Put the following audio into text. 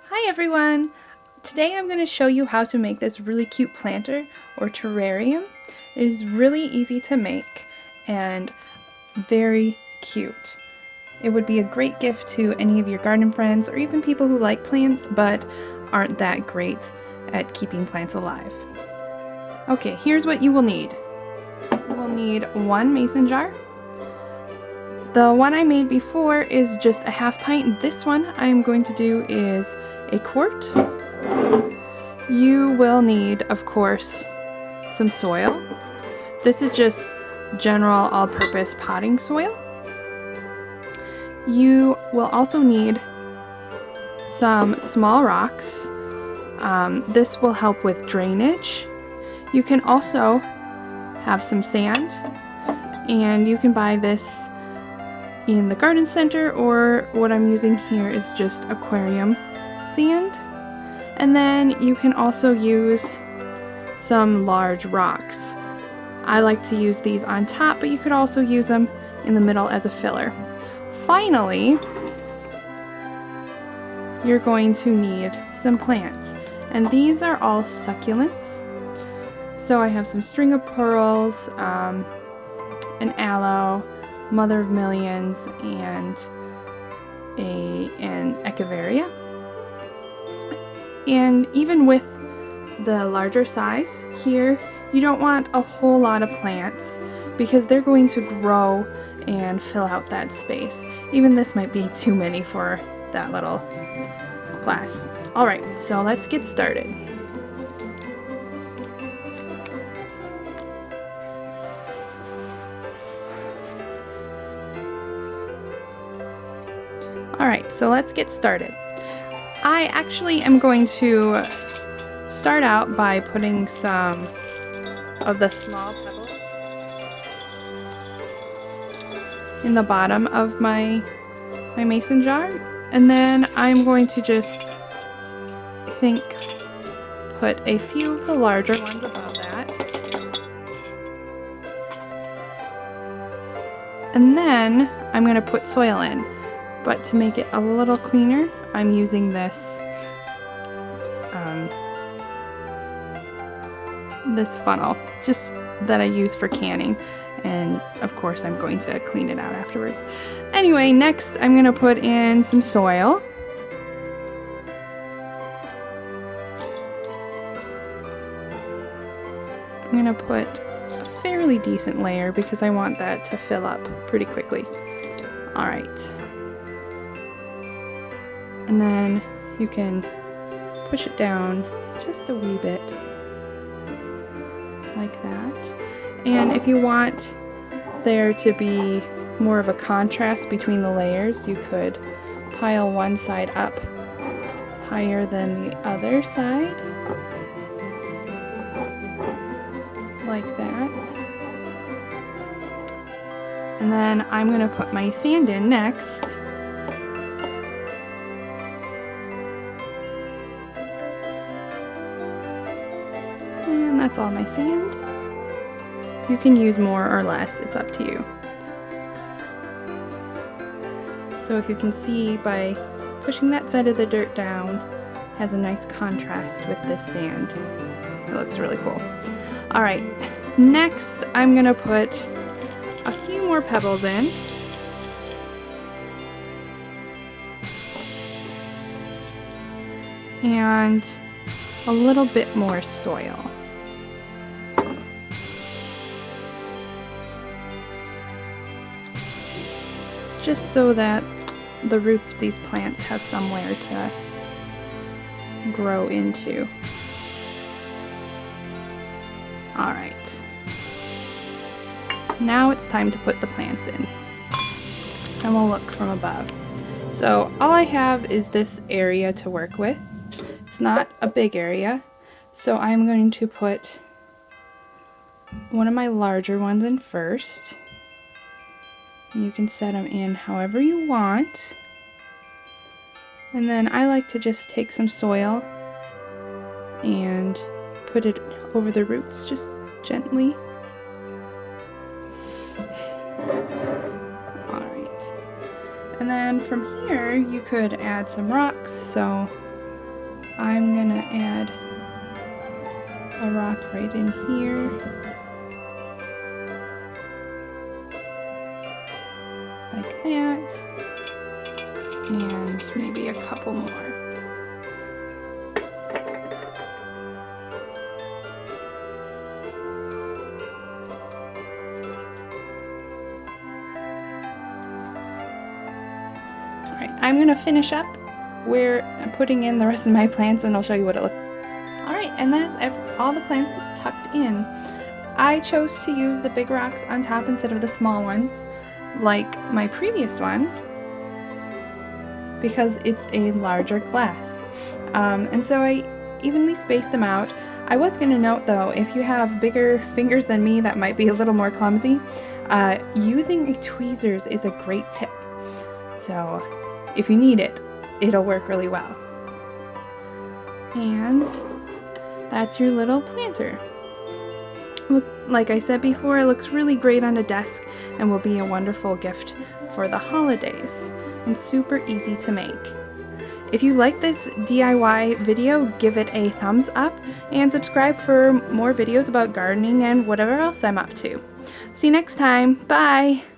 Hi everyone! Today I'm going to show you how to make this really cute planter or terrarium. It is really easy to make and very cute. It would be a great gift to any of your garden friends or even people who like plants but aren't that great at keeping plants alive. Okay, here's what you will need. You will need one mason jar. The one I made before is just a half pint. This one I'm going to do is a quart. You will need, of course, some soil. This is just general all-purpose potting soil. You will also need some small rocks. This will help with drainage. You can also have some sand, and you can buy this in the garden center, or what I'm using here is just aquarium sand. And then you can also use some large rocks. I like to use these on top, but you could also use them in the middle as a filler. Finally, you're going to need some plants, and these are all succulents. So I have some string of pearls, an aloe, mother of millions, and an echeveria. And even with the larger size here, you don't want a whole lot of plants because they're going to grow and fill out that space. Even this might be too many for that little glass. Alright, so let's get started. Alright, so let's get started. I actually am going to start out by putting some of the small pebbles in the bottom of my mason jar, and then I'm going to just, I think, put a few of the larger ones above that. And then I'm going to put soil in. But to make it a little cleaner, I'm using this this funnel, just that I use for canning, and of course I'm going to clean it out afterwards. Anyway, next I'm going to put in some soil. I'm going to put a fairly decent layer because I want that to fill up pretty quickly. Alright. And then you can push it down just a wee bit, like that. And if you want there to be more of a contrast between the layers, you could pile one side up higher than the other side, like that. And then I'm going to put my sand in next. And that's all my sand. You can use more or less, it's up to you. So if you can see, by pushing that side of the dirt down, it has a nice contrast with this sand. It looks really cool. Alright, next I'm going to put a few more pebbles in. And a little bit more soil. Just so that the roots of these plants have somewhere to grow into. Alright. Now it's time to put the plants in. And we'll look from above. So all I have is this area to work with. It's not a big area, so I'm going to put one of my larger ones in first. You can set them in however you want. And then I like to just take some soil and put it over the roots, just gently. Alright. And then from here you could add some rocks, so I'm gonna add a rock right in here. Like that. And maybe a couple more. Alright, I'm going to finish up where I'm putting in the rest of my plants, and I'll show you what it looks like. Alright, and that's all the plants tucked in. I chose to use the big rocks on top instead of the small ones, like my previous one, because it's a larger glass. And so I evenly spaced them out. I was going to note though, if you have bigger fingers than me that might be a little more clumsy, using tweezers is a great tip. So if you need it, it'll work really well. And that's your little planter. Like I said before, it looks really great on a desk and will be a wonderful gift for the holidays, and super easy to make. If you like this DIY video, give it a thumbs up and subscribe for more videos about gardening and whatever else I'm up to. See you next time. Bye!